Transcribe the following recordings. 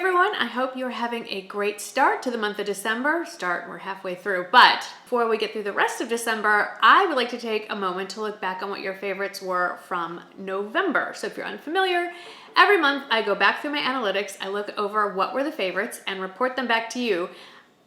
everyone, I hope you're having a great start to the month of December. We're halfway through, but before we get through the rest of December, I would like to take a moment to look back on what your favorites were from November. So if you're unfamiliar, every month I go back through my analytics, I look over what were the favorites and report them back to you.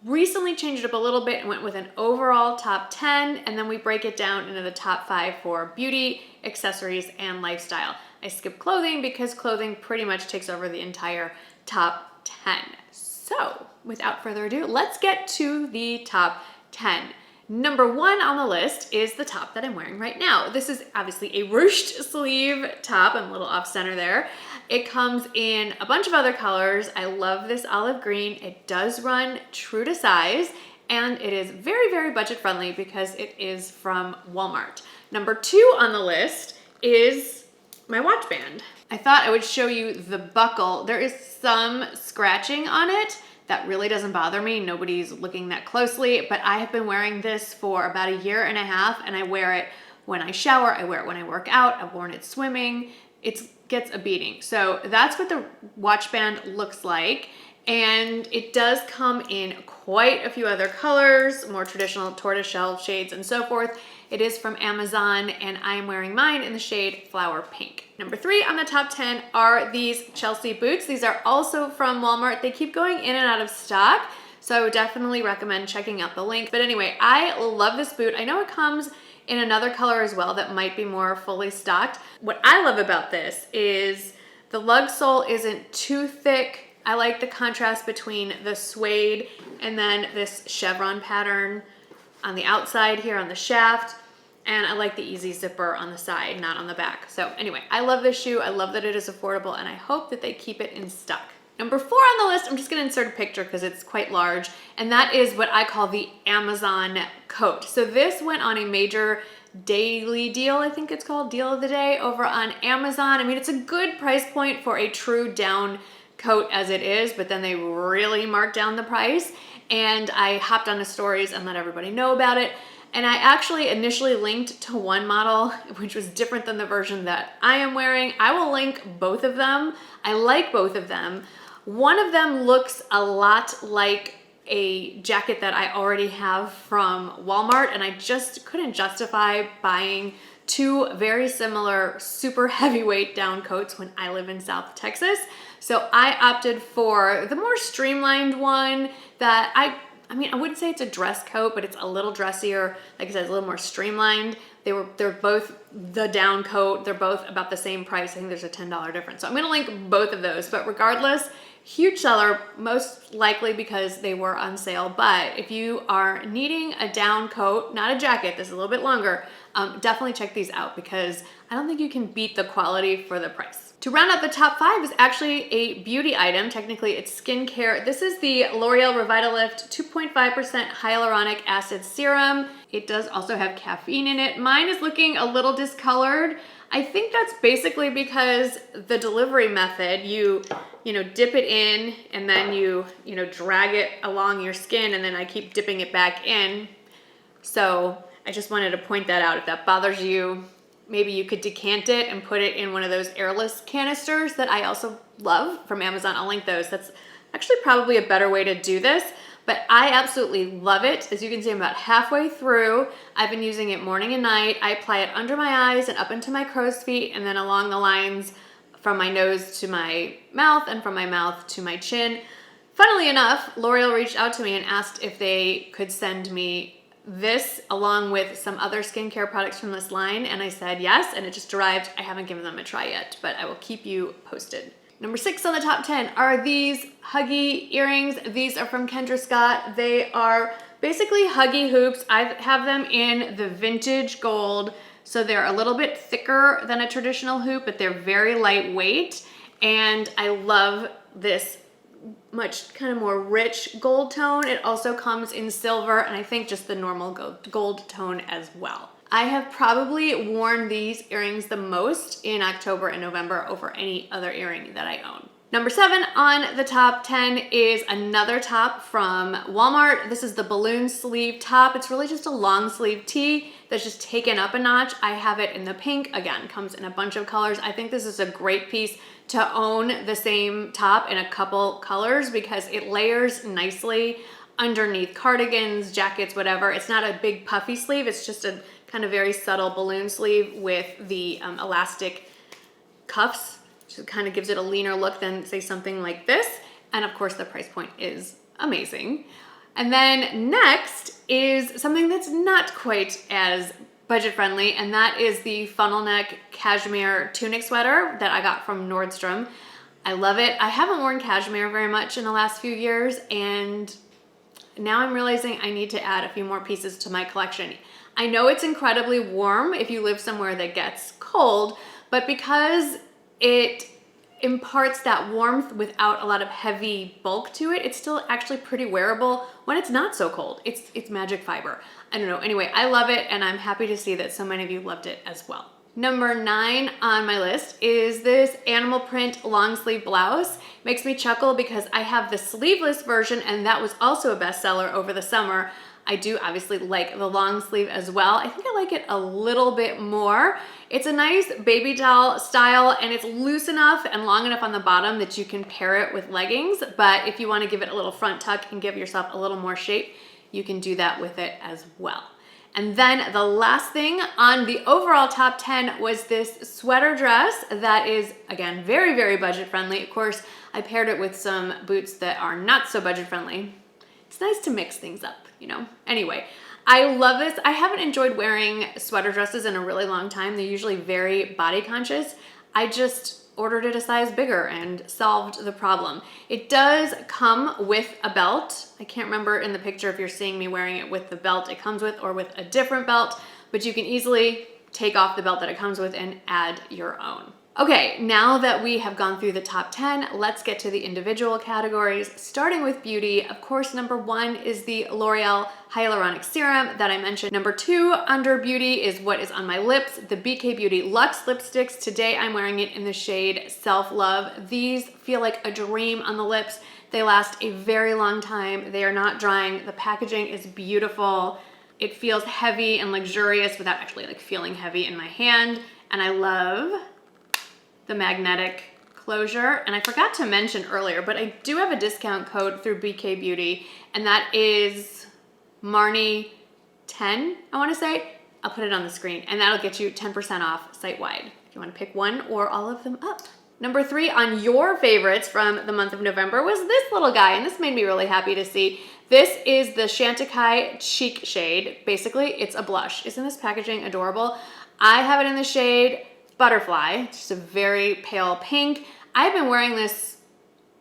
Recently changed it up a little bit and went with an overall top 10, and then we break it down into the top 5 for beauty, accessories, and lifestyle. I skip clothing because clothing pretty much takes over the entire top 10. So without further ado, let's get to the top 10. Number 1 on the list is the top that I'm wearing right now. This is obviously a ruched sleeve top. I'm a little off center there. It comes in a bunch of other colors. I love this olive green. It does run true to size, and it is very, very budget friendly because it is from Walmart. Number 2 on the list is my watch band. I thought I would show you the buckle. There is some scratching on it. That really doesn't bother me. Nobody's looking that closely, but I have been wearing this for about a year and a half, and I wear it when I shower, I wear it when I work out, I've worn it swimming. It gets a beating. So that's what the watch band looks like. And it does come in quite a few other colors, more traditional tortoiseshell shades and so forth. It is from Amazon, and I'm wearing mine in the shade Flower Pink. Number 3 on the top 10 are these Chelsea boots. These are also from Walmart. They keep going in and out of stock, so I would definitely recommend checking out the link. But anyway, I love this boot. I know it comes in another color as well that might be more fully stocked. What I love about this is the lug sole isn't too thick. I like the contrast between the suede and then this chevron pattern on the outside here on the shaft. And I like the easy zipper on the side, not on the back. So anyway, I love this shoe. I love that it is affordable, and I hope that they keep it in stock. Number 4 on the list, I'm just gonna insert a picture because it's quite large, and that is what I call the Amazon coat. So this went on a major daily deal, I think it's called, deal of the day over on Amazon. I mean, it's a good price point for a true down coat as it is, but then they really marked down the price, and I hopped on the stories and let everybody know about it. And I actually initially linked to one model, which was different than the version that I am wearing. I will link both of them. I like both of them. One of them looks a lot like a jacket that I already have from Walmart, and I just couldn't justify buying 2 very similar super heavyweight down coats when I live in South Texas. So I opted for the more streamlined one that I mean, I wouldn't say it's a dress coat, but it's a little dressier. Like I said, it's a little more streamlined. They're both the down coat. They're both about the same price. I think there's a $10 difference. So I'm gonna link both of those, but regardless, huge seller, most likely because they were on sale. But if you are needing a down coat, not a jacket, this is a little bit longer, definitely check these out because I don't think you can beat the quality for the price. To round out the top 5 is actually a beauty item. Technically, it's skincare. This is the L'Oreal Revitalift 2.5% hyaluronic acid serum. It does also have caffeine in it. Mine is looking a little discolored. I think that's basically because the delivery method, you dip it in and then you drag it along your skin, and then I keep dipping it back in. So I just wanted to point that out. If that bothers you, maybe you could decant it and put it in one of those airless canisters that I also love from Amazon. I'll link those. That's actually probably a better way to do this, but I absolutely love it. As you can see, I'm about halfway through. I've been using it morning and night. I apply it under my eyes and up into my crow's feet, and then along the lines from my nose to my mouth and from my mouth to my chin. Funnily enough, L'Oreal reached out to me and asked if they could send me this along with some other skincare products from this line, and I said yes, and it just arrived. I haven't given them a try yet, but I will keep you posted. Number 6 on the top 10 are these Huggy earrings. These are from Kendra Scott. They are basically Huggy hoops. I have them in the vintage gold, so they're a little bit thicker than a traditional hoop, but they're very lightweight, and I love this much kind of more rich gold tone. It also comes in silver, and I think just the normal gold tone as well. I have probably worn these earrings the most in October and November over any other earring that I own. Number 7 on the top 10 is another top from Walmart. This is the balloon sleeve top. It's really just a long sleeve tee that's just taken up a notch. I have it in the pink. Again, comes in a bunch of colors. I think this is a great piece to own the same top in a couple colors because it layers nicely underneath cardigans, jackets, whatever. It's not a big puffy sleeve. It's just a kind of very subtle balloon sleeve with the elastic cuffs. So it kind of gives it a leaner look than say something like this. And of course the price point is amazing. And then next is something that's not quite as budget friendly, and that is the funnel neck cashmere tunic sweater that I got from Nordstrom. I love it. I haven't worn cashmere very much in the last few years, and now I'm realizing I need to add a few more pieces to my collection. I know it's incredibly warm if you live somewhere that gets cold, but because it imparts that warmth without a lot of heavy bulk to it, it's still actually pretty wearable when it's not so cold. It's magic fiber. I don't know. Anyway, I love it, and I'm happy to see that so many of you loved it as well. Number 9 on my list is this animal print long sleeve blouse. Makes me chuckle because I have the sleeveless version, and that was also a bestseller over the summer. I do obviously like the long sleeve as well. I think I like it a little bit more. It's a nice baby doll style, and it's loose enough and long enough on the bottom that you can pair it with leggings. But if you want to give it a little front tuck and give yourself a little more shape, you can do that with it as well. And then the last thing on the overall top 10 was this sweater dress that is, again, very, very budget friendly. Of course, I paired it with some boots that are not so budget friendly. It's nice to mix things up, you know? Anyway, I love this. I haven't enjoyed wearing sweater dresses in a really long time. They're usually very body conscious. I just ordered it a size bigger and solved the problem. It does come with a belt. I can't remember in the picture if you're seeing me wearing it with the belt it comes with or with a different belt, but you can easily take off the belt that it comes with and add your own. Okay, now that we have gone through the top 10, let's get to the individual categories, starting with beauty. Of course, number 1 is the L'Oreal Hyaluronic Serum that I mentioned. Number 2 under beauty is what is on my lips, the BK Beauty Luxe lipsticks. Today I'm wearing it in the shade Self Love. These feel like a dream on the lips. They last a very long time. They are not drying. The packaging is beautiful. It feels heavy and luxurious without actually like feeling heavy in my hand. And I love the magnetic closure. And I forgot to mention earlier, but I do have a discount code through BK Beauty, and that is Marnie 10, I wanna say. I'll put it on the screen, and that'll get you 10% off site-wide if you wanna pick one or all of them up. Number 3 on your favorites from the month of November was this little guy, and this made me really happy to see. This is the Chantecaille Cheek Shade. Basically, it's a blush. Isn't this packaging adorable? I have it in the shade Butterfly, just a very pale pink. I've been wearing this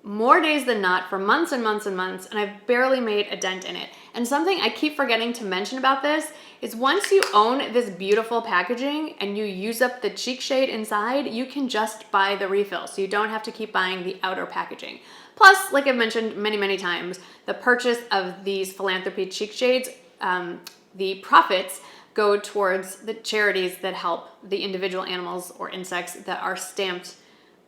more days than not for months and months and months, and I've barely made a dent in it. And something I keep forgetting to mention about this is once you own this beautiful packaging and you use up the cheek shade inside, you can just buy the refill, so you don't have to keep buying the outer packaging. Plus, like I've mentioned many, many times, the purchase of these philanthropy cheek shades, the profits go towards the charities that help the individual animals or insects that are stamped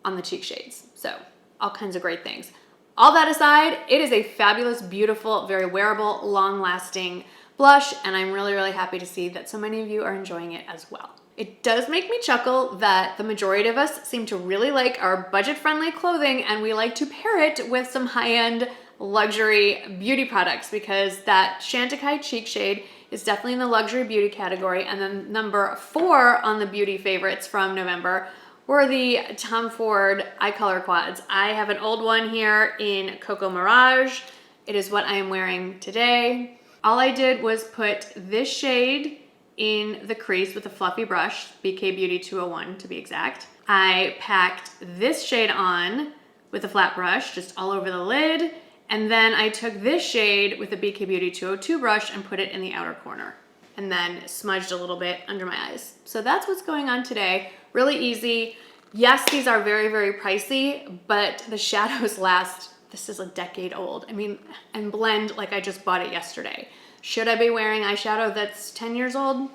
on the cheek shades. So all kinds of great things. All that aside, it is a fabulous, beautiful, very wearable, long-lasting blush, and I'm really, really happy to see that so many of you are enjoying it as well. It does make me chuckle that the majority of us seem to really like our budget-friendly clothing, and we like to pair it with some high-end luxury beauty products, because that Chantecaille cheek shade is definitely in the luxury beauty category. And then number 4 on the beauty favorites from November were the Tom Ford eye color quads. I have an old one here in Coco Mirage. It is what I am wearing today. All I did was put this shade in the crease with a fluffy brush, BK Beauty 201 to be exact. I packed this shade on with a flat brush just all over the lid. And then I took this shade with a BK Beauty 202 brush and put it in the outer corner, and then smudged a little bit under my eyes. So that's what's going on today. Really easy. Yes, these are very, very pricey, but the shadows last, this is a decade old. I mean, and blend like I just bought it yesterday. Should I be wearing eyeshadow that's 10 years old?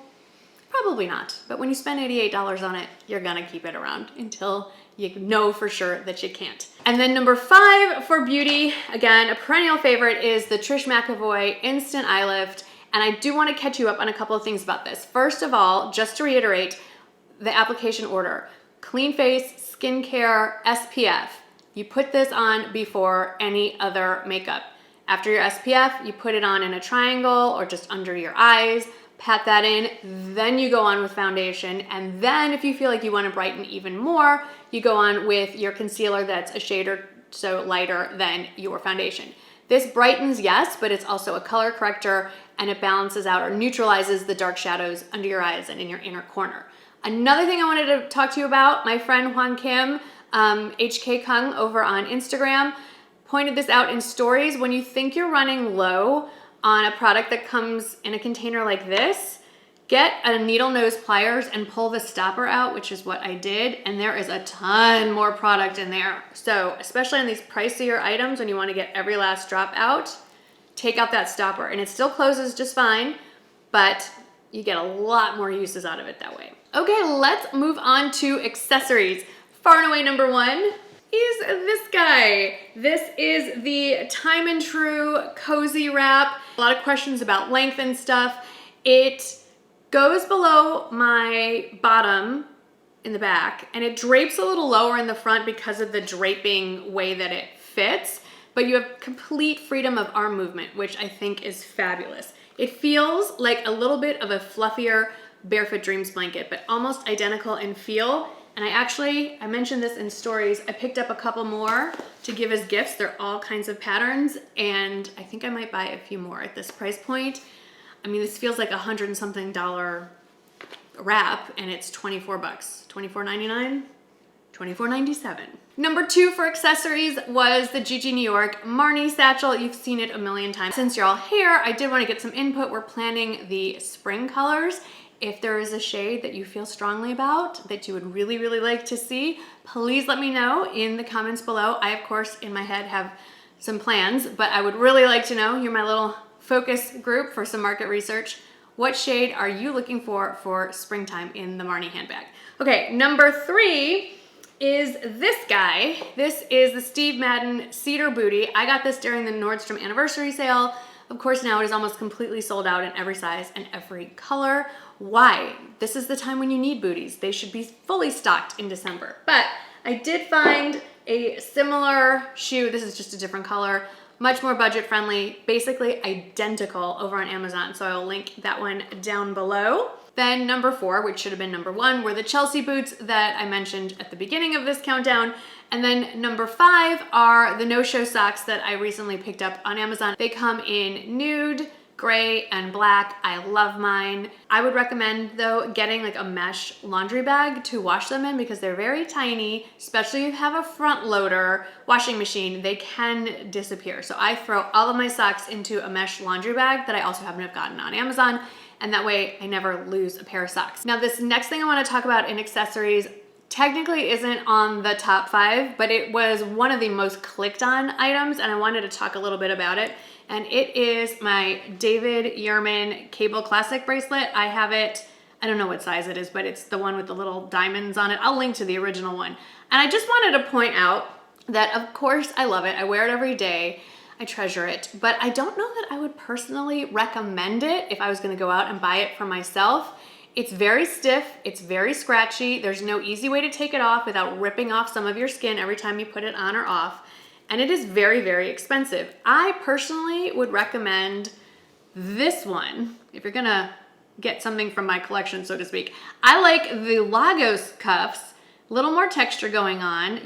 Probably not, but when you spend $88 on it, you're gonna keep it around until you know for sure that you can't. And then number 5 for beauty, again, a perennial favorite, is the Trish McEvoy Instant Eye Lift. And I do want to catch you up on a couple of things about this. First of all, just to reiterate, the application order: clean face, skincare, SPF. You put this on before any other makeup. After your SPF, you put it on in a triangle or just under your eyes, pat that in, then you go on with foundation, and then if you feel like you want to brighten even more, you go on with your concealer that's a shade or so lighter than your foundation. This brightens, yes, but it's also a color corrector, and it balances out or neutralizes the dark shadows under your eyes and in your inner corner. Another thing I wanted to talk to you about, my friend Juan Kim, HK Kung over on Instagram, pointed this out in stories. When you think you're running low on a product that comes in a container like this, get a needle nose pliers and pull the stopper out, which is what I did, and there is a ton more product in there. So especially on these pricier items, when you want to get every last drop out, take out that stopper, and it still closes just fine, but you get a lot more uses out of it that way. Okay, let's move on to accessories. Far and away number 1 is this guy. This is the Time and True Cozy Wrap. A lot of questions about length and stuff. It goes below my bottom in the back, and it drapes a little lower in the front because of the draping way that it fits, but you have complete freedom of arm movement, which I think is fabulous. It feels like a little bit of a fluffier Barefoot Dreams blanket, but almost identical in feel. And I mentioned this in stories, I picked up a couple more to give as gifts. They're all kinds of patterns, and I think I might buy a few more at this price point. I mean, this feels like $100 and something wrap, and it's 24 bucks. $24.99? $24.97. Number 2 for accessories was the Gigi New York Marnie satchel. You've seen it a million times. Since you're all here, I did want to get some input. We're planning the spring colors. If there is a shade that you feel strongly about that you would really, really like to see, please let me know in the comments below. I, of course, in my head have some plans, but I would really like to know, you're my little focus group for some market research. What shade are you looking for springtime in the Marnie handbag? Okay, number 3 is this guy. This is the Steve Madden Cedar Booty. I got this during the Nordstrom anniversary sale. Of course, now it is almost completely sold out in every size and every color. Why? This is the time when you need booties. They should be fully stocked in December. But I did find a similar shoe. This is just a different color, much more budget friendly, basically identical over on Amazon. So I'll link that one down below. Then number 4, which should have been number 1, were the Chelsea boots that I mentioned at the beginning of this countdown. And then number 5 are the no-show socks that I recently picked up on Amazon. They come in nude, gray, and black. I love mine. I would recommend, though, getting like a mesh laundry bag to wash them in because they're very tiny, especially if you have a front loader washing machine, they can disappear. So I throw all of my socks into a mesh laundry bag that I also happen to have gotten on Amazon, and that way I never lose a pair of socks. Now, this next thing I want to talk about in accessories technically isn't on the top 5, but it was one of the most clicked on items, and I wanted to talk a little bit about it. And it is my David Yurman Cable Classic bracelet. I have it, I don't know what size it is, but it's the one with the little diamonds on it. I'll link to the original one. And I just wanted to point out that, of course, I love it. I wear it every day. I treasure it, but I don't know that I would personally recommend it if I was gonna go out and buy it for myself. It's very stiff, it's very scratchy. There's no easy way to take it off without ripping off some of your skin every time you put it on or off. And it is very, very expensive. I personally would recommend this one if you're gonna get something from my collection, so to speak. I like the Lagos cuffs, a little more texture going on,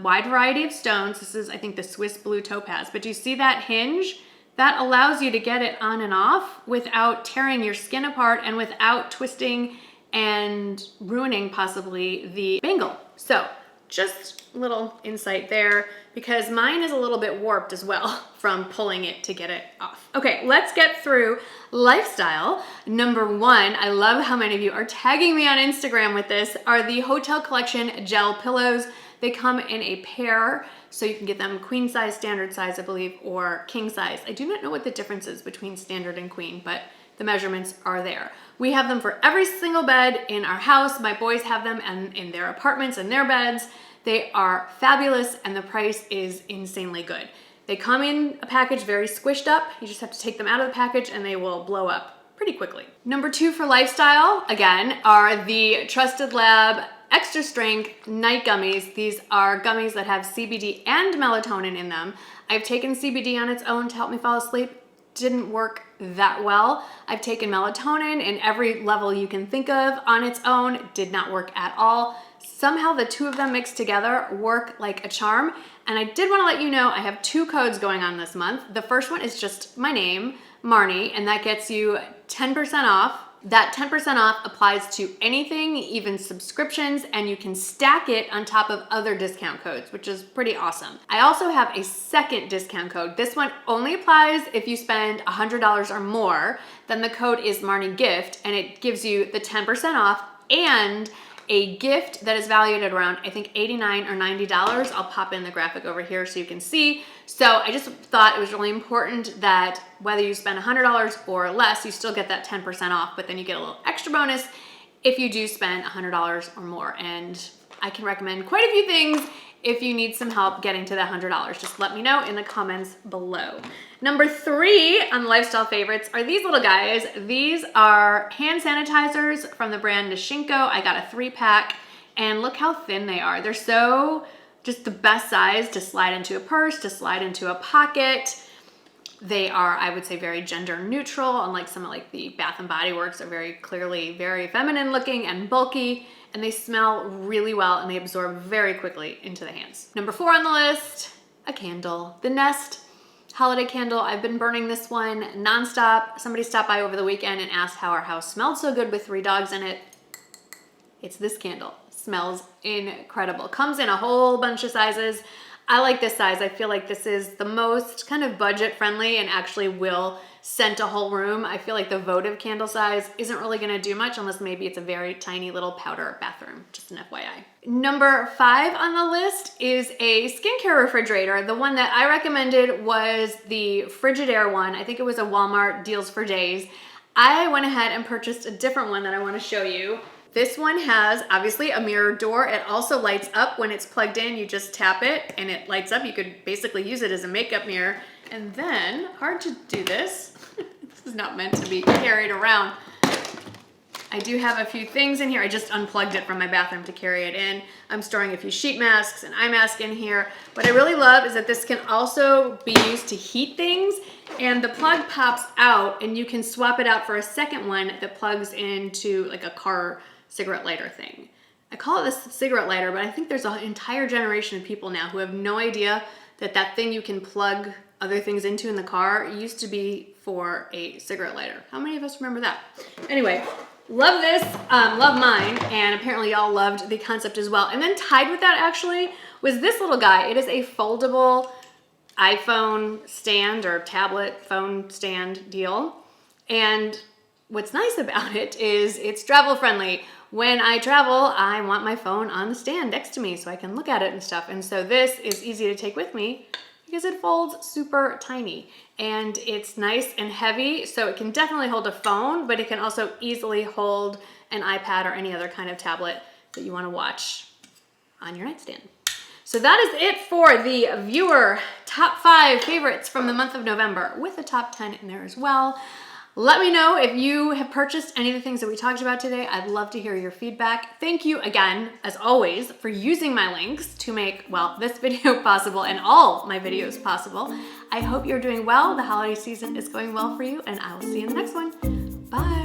wide variety of stones. This is, I think, the Swiss Blue Topaz, but do you see that hinge? That allows you to get it on and off without tearing your skin apart and without twisting and ruining possibly the bangle. So just a little insight there, because mine is a little bit warped as well from pulling it to get it off. Okay, let's get through lifestyle. Number 1, I love how many of you are tagging me on Instagram with this, are the Hotel Collection gel pillows. They come in a pair, so you can get them queen size, standard size, I believe, or king size. I do not know what the difference is between standard and queen, but the measurements are there. We have them for every single bed in our house. My boys have them and in their apartments and their beds. They are fabulous and the price is insanely good. They come in a package very squished up. You just have to take them out of the package and they will blow up pretty quickly. Number 2 for lifestyle, again, are the Trusted Lab Extra Strength Night Gummies. These are gummies that have CBD and melatonin in them. I've taken CBD on its own to help me fall asleep. Didn't work that well. I've taken melatonin in every level you can think of on its own. Did not work at all. Somehow the two of them mixed together work like a charm. And I did want to let you know I have 2 codes going on this month. The first one is just my name, Marnie, and that gets you 10% off. That 10% off applies to anything, even subscriptions, and you can stack it on top of other discount codes, which is pretty awesome. I also have a second discount code. This one only applies if you spend $100 or more. Then the code is Marnie Gift, and it gives you the 10% off and a gift that is valued at around, I think, $89 or $90. I'll pop in the graphic over here so you can see. So I just thought it was really important that whether you spend $100 or less, you still get that 10% off, but then you get a little extra bonus if you do spend $100 or more. And I can recommend quite a few things. If you need some help getting to that $100, just let me know in the comments below. Number 3 on the lifestyle favorites are these little guys. These are hand sanitizers from the brand Nishinko. I got a 3-pack and look how thin they are. They're so just the best size to slide into a purse, to slide into a pocket. They are, I would say, very gender neutral, unlike some of like the Bath and Body Works are very clearly very feminine looking and bulky. And they smell really well and they absorb very quickly into the hands. Number 4 on the list, a candle. The Nest holiday candle. I've been burning this one nonstop. Somebody stopped by over the weekend and asked how our house smelled so good with 3 dogs in it. It's this candle. Smells incredible. Comes in a whole bunch of sizes. I like this size. I feel like this is the most kind of budget friendly and actually will scent a whole room. I feel like the votive candle size isn't really gonna do much unless maybe it's a very tiny little powder bathroom, just an FYI. Number 5 on the list is a skincare refrigerator. The one that I recommended was the Frigidaire one. I think it was a Walmart Deals for Days. I went ahead and purchased a different one that I wanna show you. This one has obviously a mirror door. It also lights up when it's plugged in. You just tap it and it lights up. You could basically use it as a makeup mirror. And then, hard to do this. This is not meant to be carried around. I do have a few things in here. I just unplugged it from my bathroom to carry it in. I'm storing a few sheet masks and eye mask in here. What I really love is that this can also be used to heat things, and the plug pops out and you can swap it out for a second one that plugs into like a car cigarette lighter thing. I call it this cigarette lighter, but I think there's an entire generation of people now who have no idea that that thing you can plug other things into in the car used to be for a cigarette lighter. How many of us remember that? Anyway, love this, love mine, and apparently y'all loved the concept as well. And then tied with that actually was this little guy. It is a foldable iPhone stand or tablet phone stand deal. And what's nice about it is it's travel friendly. When I travel, I want my phone on the stand next to me so I can look at it and stuff. And so this is easy to take with me because it folds super tiny and it's nice and heavy. So it can definitely hold a phone, but it can also easily hold an iPad or any other kind of tablet that you want to watch on your nightstand. So that is it for the viewer top 5 favorites from the month of November with a top 10 in there as well. Let me know if you have purchased any of the things that we talked about today. I'd love to hear your feedback. Thank you again, as always, for using my links to make, well, this video possible and all my videos possible. I hope you're doing well. The holiday season is going well for you, and I will see you in the next one. Bye.